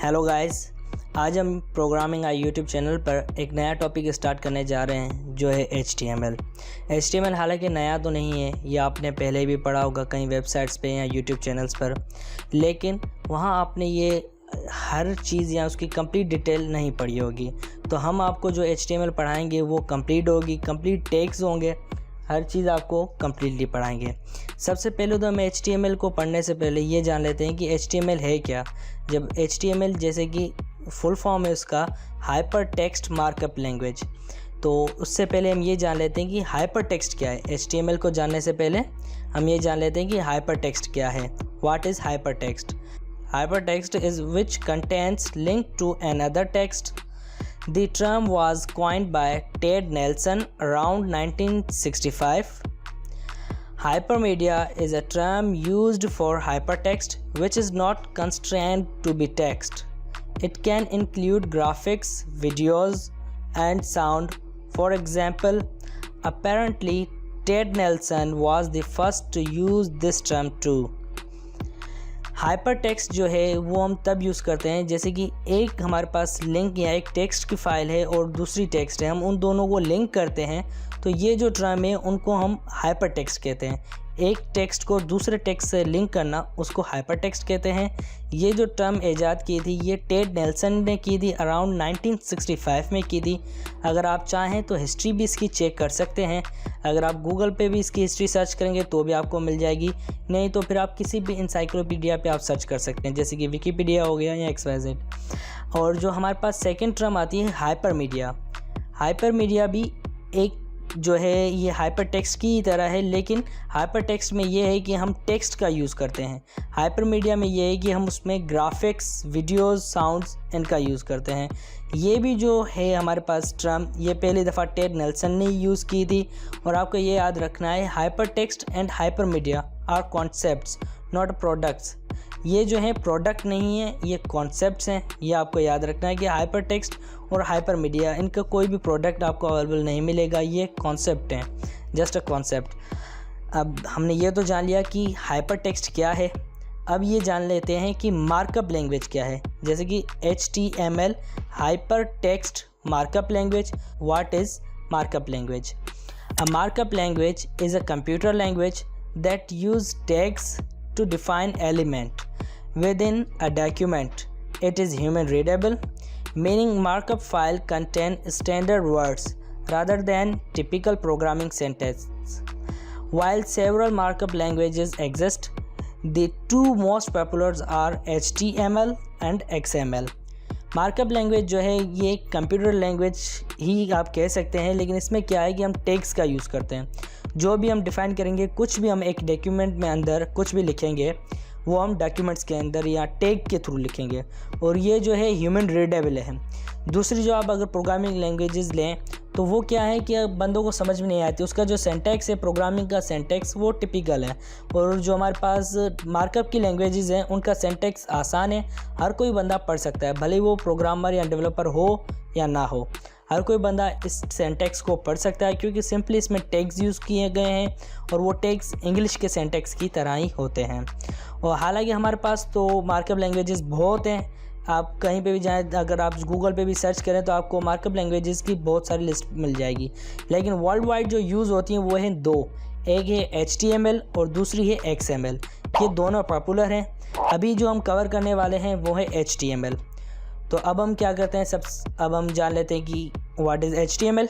Hello guys, आज हम programming आई YouTube channel पर एक नया टॉपिक स्टार्ट करने जा रहे हैं जो है HTML हालांकि नया तो नहीं है, ये आपने पहले भी पढ़ा होगा कई वेबसाइट्स पे या यूट्यूब चैनल्स पर, लेकिन वहाँ आपने ये हर चीज़ या उसकी कंप्लीट डिटेल नहीं पढ़ी होगी। तो हम आपको जो HTML पढ़ाएंगे वो कंप्लीट होगी, कंप्लीट टैग्स होंगे, हर चीज़ आपको कम्प्लीटली पढ़ाएंगे। सबसे पहले तो हम HTML को पढ़ने से पहले ये जान लेते हैं कि HTML है क्या। जब HTML जैसे कि फुल फॉर्म है उसका हाइपर टेक्स्ट मार्कअप लैंग्वेज, तो उससे पहले हम ये जान लेते हैं कि हाइपर टेक्स्ट क्या है। HTML को जानने से पहले हम ये जान लेते हैं कि हाइपर टेक्स्ट क्या है। What is hypertext? Hypertext is which contents link to another text. The term was coined by Ted Nelson around 1965. Hypermedia is a term used for hypertext which is not constrained to be text. It can include graphics, videos, and sound. For example, apparently Ted Nelson was the first to use this term too. Hyper text जो है वो हम तब use करते हैं जैसे कि एक हमारे पास लिंक या एक टेक्स्ट की फ़ाइल है और दूसरी टेक्स्ट है, हम उन दोनों को लिंक करते हैं, तो ये जो टर्म है उनको हम हाइपर टेक्स्ट कहते हैं। एक टेक्स्ट को दूसरे टेक्स्ट से लिंक करना उसको हाइपर टेक्स्ट कहते हैं। ये जो टर्म ईजाद की थी ये टेड नेल्सन ने की थी, अराउंड 1965 में की थी। अगर आप चाहें तो हिस्ट्री भी इसकी चेक कर सकते हैं। अगर आप गूगल पे भी इसकी हिस्ट्री सर्च करेंगे तो भी आपको मिल जाएगी, नहीं तो फिर आप किसी भी इंसाइक्लोपीडिया पे आप सर्च कर सकते हैं, जैसे कि विकीपीडिया हो गया या XYZ। और जो हमारे पास सेकेंड टर्म आती है हाइपर मीडिया। हाइपर मीडिया भी एक जो है ये हाइपर टेक्स्ट की तरह है, लेकिन हाइपर टेक्स्ट में ये है कि हम टेक्स्ट का यूज़ करते हैं। हाइपर मीडिया में ये है कि हम उसमें ग्राफिक्स, वीडियोस, साउंड्स इनका यूज़ करते हैं। ये भी जो है हमारे पास टर्म ये पहली दफ़ा टेड नेल्सन ने यूज़ की थी। और आपको ये याद रखना है, hypertext and hypermedia are concepts not products. ये जो है प्रोडक्ट नहीं है, ये कॉन्सेप्ट्स हैं। ये आपको याद रखना है कि हाइपर टेक्स्ट और हाइपर मीडिया इनका कोई भी प्रोडक्ट आपको अवेलेबल नहीं मिलेगा, ये कॉन्सेप्ट हैं, जस्ट अ कॉन्सेप्ट। अब हमने ये तो जान लिया कि हाइपर टेक्स्ट क्या है। अब ये जान लेते हैं कि मार्कअप लैंग्वेज क्या है, जैसे कि HTML hyper text markup language. What is markup language? A markup language is a computer language that use tags to define element within a document. It is human readable, meaning markup file contain standard words rather than typical programming sentences. While several markup languages exist, the two most popular are HTML and XML. Markup language जो है ये computer language ही आप कह सकते हैं, लेकिन इसमें क्या है कि हम टैग्स का यूज़ करते हैं। जो भी हम डिफ़ाइन करेंगे, कुछ भी हम एक डॉक्यूमेंट में अंदर कुछ भी लिखेंगे वो हम डॉक्यूमेंट्स के अंदर या टैग के थ्रू लिखेंगे, और ये जो है ह्यूमन रीडेबल है। दूसरी जो आप अगर प्रोग्रामिंग लैंग्वेजेस लें तो वो क्या है कि बंदों को समझ में नहीं आती, उसका जो सेंटेक्स है प्रोग्रामिंग का सेंटेक्स वो टिपिकल है। और जो हमारे पास मार्कअप की लैंग्वेजेस हैं उनका सेंटेक्स आसान है, हर कोई बंदा पढ़ सकता है, भले वो प्रोग्रामर या डेवलपर हो या ना हो, हर कोई बंदा इस सेंटेक्स को पढ़ सकता है, क्योंकि सिंपली इसमें टैग्स यूज़ किए गए हैं और वो टैग्स इंग्लिश के सेंटेक्स की तरह ही होते हैं। और हालांकि हमारे पास तो मार्कअप लैंग्वेजेस बहुत हैं, आप कहीं पे भी जाएं, अगर आप गूगल पे भी सर्च करें तो आपको मार्कअप लैंग्वेजेस की बहुत सारी लिस्ट मिल जाएगी, लेकिन वर्ल्ड वाइड जो यूज़ होती हैं वो हैं दो, एक है HTML और दूसरी है XML। ये दोनों पॉपुलर हैं। अभी जो हम कवर करने वाले हैं वो है HTML। तो अब हम क्या करते हैं, अब हम जान लेते हैं कि what is HTML।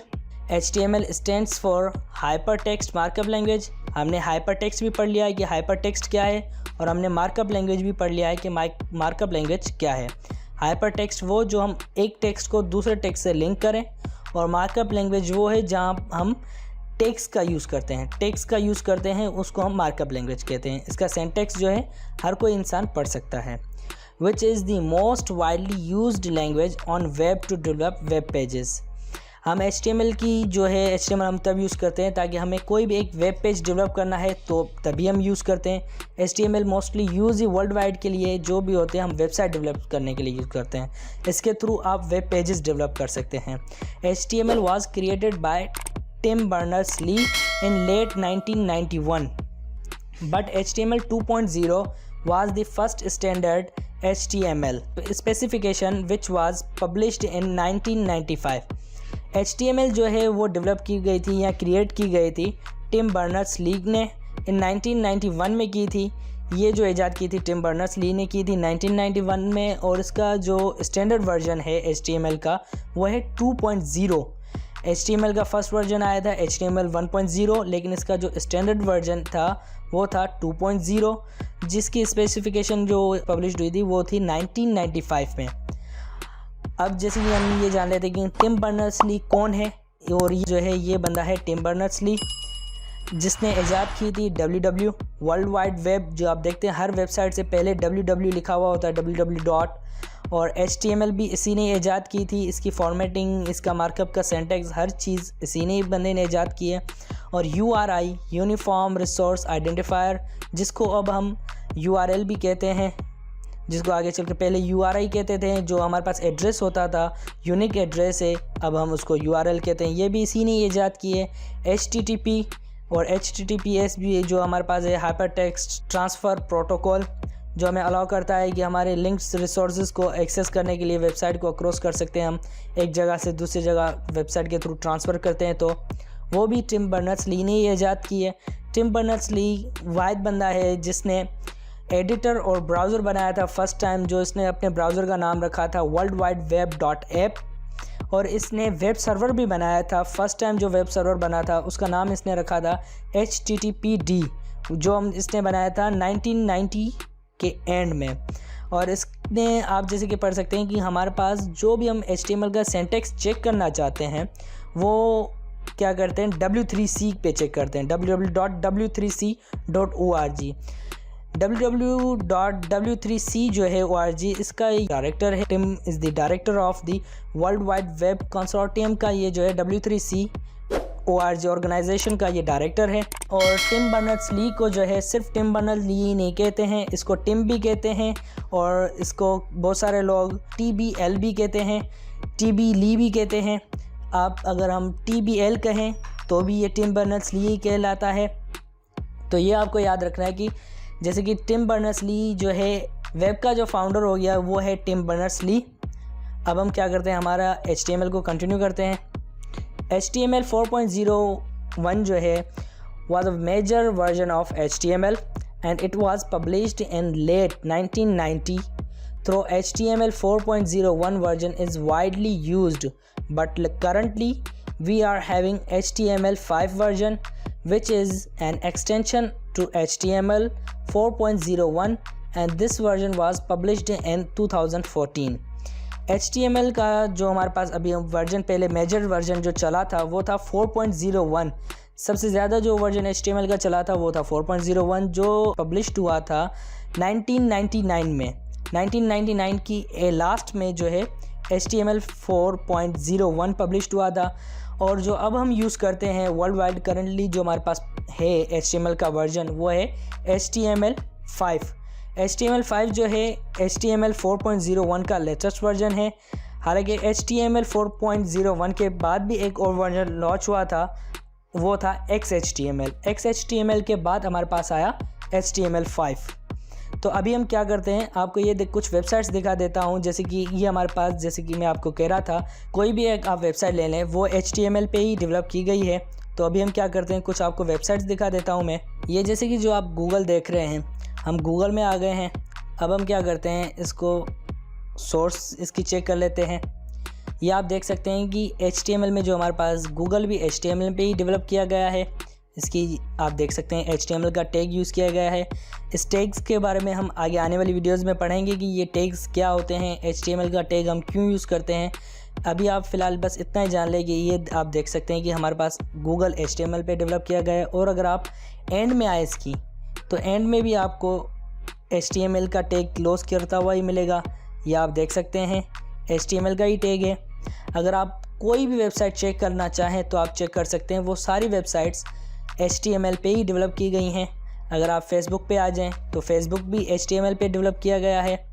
HTML stands for hyper text markup language. हमने हाइपर टेक्स्ट भी पढ़ लिया है कि हाइपर टेक्स्ट क्या है, और हमने मार्कअप लैंग्वेज भी पढ़ लिया है कि मार्कअप लैंग्वेज क्या है। हाइपर टेक्स्ट वो जो हम एक टेक्स्ट को दूसरे टेक्स्ट से लिंक करें, और मार्कअप लैंग्वेज वो है जहाँ हम टेक्स्ट का यूज़ करते हैं, टेक्स्ट का यूज़ करते हैं, उसको हम मार्कअप लैंग्वेज कहते हैं। इसका सेंटेक्स जो है हर कोई इंसान पढ़ सकता है। Which is the most widely used language on web to develop web pages. हम HTML की जो है HTML हम तब यूज़ करते हैं ताकि हमें कोई भी एक वेब पेज डेवलप करना है तो तभी हम यूज़ करते हैं। HTML मोस्टली यूज़ ही वर्ल्ड वाइड के लिए जो भी होते हैं हम वेबसाइट डेवलप करने के लिए यूज़ करते हैं। इसके थ्रू आप वेब पेजेस डेवलप कर सकते हैं। HTML was created by Tim Berners-Lee in late 1991, but HTML 2.0 was the first standard HTML specification which was published in 1995। HTML जो है वो डेवलप की गई थी या क्रिएट की गई थी टिम बर्नर्स-ली ने इन 1991 में की थी। ये जो ईजाद की थी टिम बर्नर्स-ली ने की थी 1991 में, और इसका जो स्टैंडर्ड वर्जन है HTML का वो है 2.0। HTML का फर्स्ट वर्जन आया था HTML 1.0, लेकिन इसका जो स्टैंडर्ड वर्जन था वो था 2.0, जिसकी स्पेसिफिकेशन जो पब्लिश हुई थी वो थी 1995 में। अब जैसे कि हम ये जान लेते हैं कि टिम बर्नर्स-ली कौन है, और ये जो है ये बंदा है टिम बर्नर्स-ली, जिसने ईजाद की थी www वर्ल्ड वाइड वेब। जो आप देखते हैं हर वेबसाइट से पहले www लिखा हुआ होता है, www. और HTML भी इसी ने ईजाद की थी। इसकी फॉर्मेटिंग, इसका मार्कअप का सिंटैक्स, हर चीज़ इसी ने बंदे ने ईजाद की है। और URI यूनिफॉर्म रिसोर्स आइडेंटिफायर, जिसको अब हम URL भी कहते हैं, जिसको आगे चल के पहले URI कहते थे, जो हमारे पास एड्रेस होता था, यूनिक एड्रेस है, अब हम उसको URL कहते हैं। ये भी इसी ने ईजाद की है। HTTP और HTTPS भी जो हमारे पास है, हाइपर टेक्स्ट ट्रांसफ़र प्रोटोकॉल, जो हमें अलाउ करता है कि हमारे लिंक्स रिसोर्सेज को एक्सेस करने के लिए वेबसाइट को क्रॉस कर सकते हैं, हम एक जगह से दूसरी जगह वेबसाइट के थ्रू ट्रांसफ़र करते हैं, तो वो भी टिम बर्नर्स-ली ने ही ईजाद की है। टिम बर्नर्स-ली वाहिद बंदा है जिसने एडिटर और ब्राउज़र बनाया था फर्स्ट टाइम, जो इसने अपने ब्राउज़र का नाम रखा था worldwideweb.app, और इसने वेब सर्वर भी बनाया था। फर्स्ट टाइम जो वेब सर्वर बना था उसका नाम इसने रखा था HTTPD, जो हम इसने बनाया था 1990 के एंड में। और इसने आप जैसे कि पढ़ सकते हैं कि हमारे पास जो भी हम HTML का सिंटैक्स चेक करना चाहते हैं वो क्या करते हैं, W3C पे चेक करते हैं, www.w3c.org। www.w3c जो है org, इसका डायरेक्टर है Tim, is the director of the World Wide Web consortium का ये जो है W3C org ऑर्गेनाइजेशन का ये डायरेक्टर है। और टिम बर्नर्स-ली को जो है सिर्फ टिम बर्नर्स-ली नहीं कहते हैं, इसको टिम भी कहते हैं, और इसको बहुत सारे लोग TBL भी कहते हैं, TB ली भी कहते हैं। आप अगर हम TBL कहें तो भी ये टिम बर्नर्स-ली ही कहलाता है। तो ये आपको याद रखना है कि जैसे कि टिम बर्नर्स-ली जो है वेब का जो फाउंडर हो गया वो है टिम बर्नर्स-ली। अब हम क्या करते हैं, हमारा HTML को कंटिन्यू करते हैं। HTML 4.01 जो है was a major version of HTML and it was published in late 1990. Though HTML 4.01 version is widely used, but currently we are having HTML 5 version, which is an extension to HTML 4.01, and this version was published in 2014. HTML का जो हमारे पास अभी version, पहले major version जो चला था वो था 4.01। सबसे ज़्यादा जो वर्जन HTML का चला था वो था 4.01, जो पब्लिश्ड हुआ था 1999 में। 1999 की लास्ट में जो है HTML 4.01 पब्लिश्ड हुआ था। और जो अब हम यूज़ करते हैं वर्ल्ड वाइड करंटली जो हमारे पास है HTML का वर्जन वो है HTML 5। HTML 5 जो है HTML 4.01 का लेटेस्ट वर्जन है। हालांकि HTML 4.01 के बाद भी एक और वर्जन लॉन्च हुआ था, वो था XHTML। XHTML के बाद हमारे पास आया HTML 5। तो अभी हम क्या करते हैं, आपको ये कुछ वेबसाइट्स दिखा देता हूँ। जैसे कि ये हमारे पास, जैसे कि मैं आपको कह रहा था, कोई भी एक आप वेबसाइट ले लें वो HTML पे ही डेवलप की गई है। तो अभी हम क्या करते हैं, कुछ आपको वेबसाइट्स दिखा देता हूँ मैं। ये जैसे कि जो आप गूगल देख रहे हैं, हम गूगल में आ गए हैं। अब हम क्या करते हैं, इसको सोर्स इसकी चेक कर लेते हैं। ये आप देख सकते हैं कि HTML में जो हमारे पास गूगल भी HTML पे ही डेवलप किया गया है। इसकी आप देख सकते हैं HTML का टैग यूज़ किया गया है। इस टैग्स के बारे में हम आगे आने वाली वीडियोस में पढ़ेंगे कि ये टैग्स क्या होते हैं, HTML का टैग हम क्यों यूज़ करते हैं। अभी आप फ़िलहाल बस इतना ही जान लें कि ये आप देख सकते हैं कि हमारे पास गूगल HTML पे डेवलप किया गया है। और अगर आप एंड में आए इसकी, तो एंड में भी आपको HTML का टैग क्लोज करता हुआ ही मिलेगा। ये आप देख सकते हैं HTML का ही टैग है। अगर आप कोई भी वेबसाइट चेक करना चाहें तो आप चेक कर सकते हैं, वो सारी वेबसाइट्स HTML पे ही डेवलप की गई हैं। अगर आप फेसबुक पे आ जाएं तो फेसबुक भी HTML पे डेवलप किया गया है।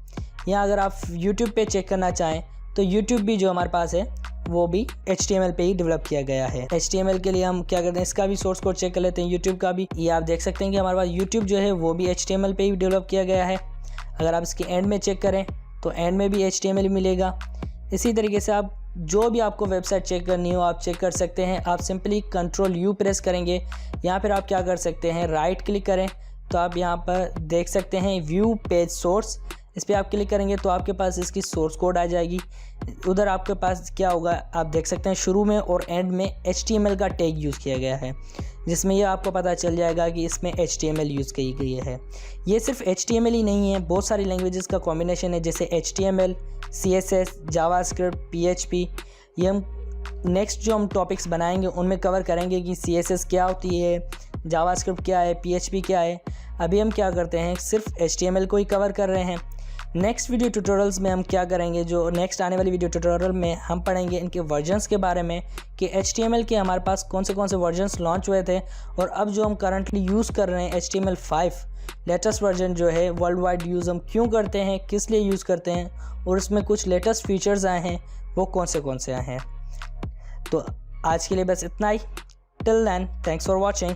या अगर आप यूट्यूब पे चेक करना चाहें तो यूट्यूब भी जो हमारे पास है वो भी HTML पे ही डेवलप किया गया है। HTML के लिए हम क्या करते हैं, इसका भी सोर्स कोड चेक कर लेते हैं यूट्यूब का भी। ये आप देख सकते हैं कि हमारे पास यूट्यूब जो है वो भी HTML पे ही डेवलप किया गया है। अगर आप इसके एंड में चेक करें तो एंड में भी HTML मिलेगा। इसी तरीके से आप जो भी आपको वेबसाइट चेक करनी हो आप चेक कर सकते हैं। आप सिंपली Ctrl+U प्रेस करेंगे, यहाँ पर आप क्या कर सकते हैं, राइट क्लिक करें तो आप यहाँ पर देख सकते हैं व्यू पेज सोर्स, इस पर आप क्लिक करेंगे तो आपके पास इसकी सोर्स कोड आ जाएगी। उधर आपके पास क्या होगा आप देख सकते हैं, शुरू में और एंड में HTML का टैग यूज़ किया गया है, जिसमें ये आपको पता चल जाएगा कि इसमें HTML यूज़ की गई है। ये सिर्फ HTML ही नहीं है, बहुत सारी लैंग्वेजेस का कॉम्बिनेशन है, जैसे HTML, CSS, जावास्क्रिप्ट, PHP। ये हम नेक्स्ट जो हम टॉपिक्स बनाएंगे उनमें कवर करेंगे कि CSS क्या होती है, जावास्क्रिप्ट क्या है, PHP क्या है। अभी हम क्या करते हैं, सिर्फ HTML को ही कवर कर रहे हैं। नेक्स्ट वीडियो ट्यूटोरियल्स में हम क्या करेंगे, जो नेक्स्ट आने वाली वीडियो ट्यूटोरियल में हम पढ़ेंगे इनके वर्जन्स के बारे में कि HTML के हमारे पास कौन से वर्जन्स लॉन्च हुए थे, और अब जो हम करंटली यूज़ कर रहे हैं HTML5 लेटेस्ट वर्जन जो है वर्ल्ड वाइड यूज़ हम क्यों करते हैं, किस लिए यूज़ करते हैं, और उसमें कुछ लेटेस्ट फीचर्स आए हैं वो कौन से आए हैं। तो आज के लिए बस इतना ही। Till then, thanks for watching.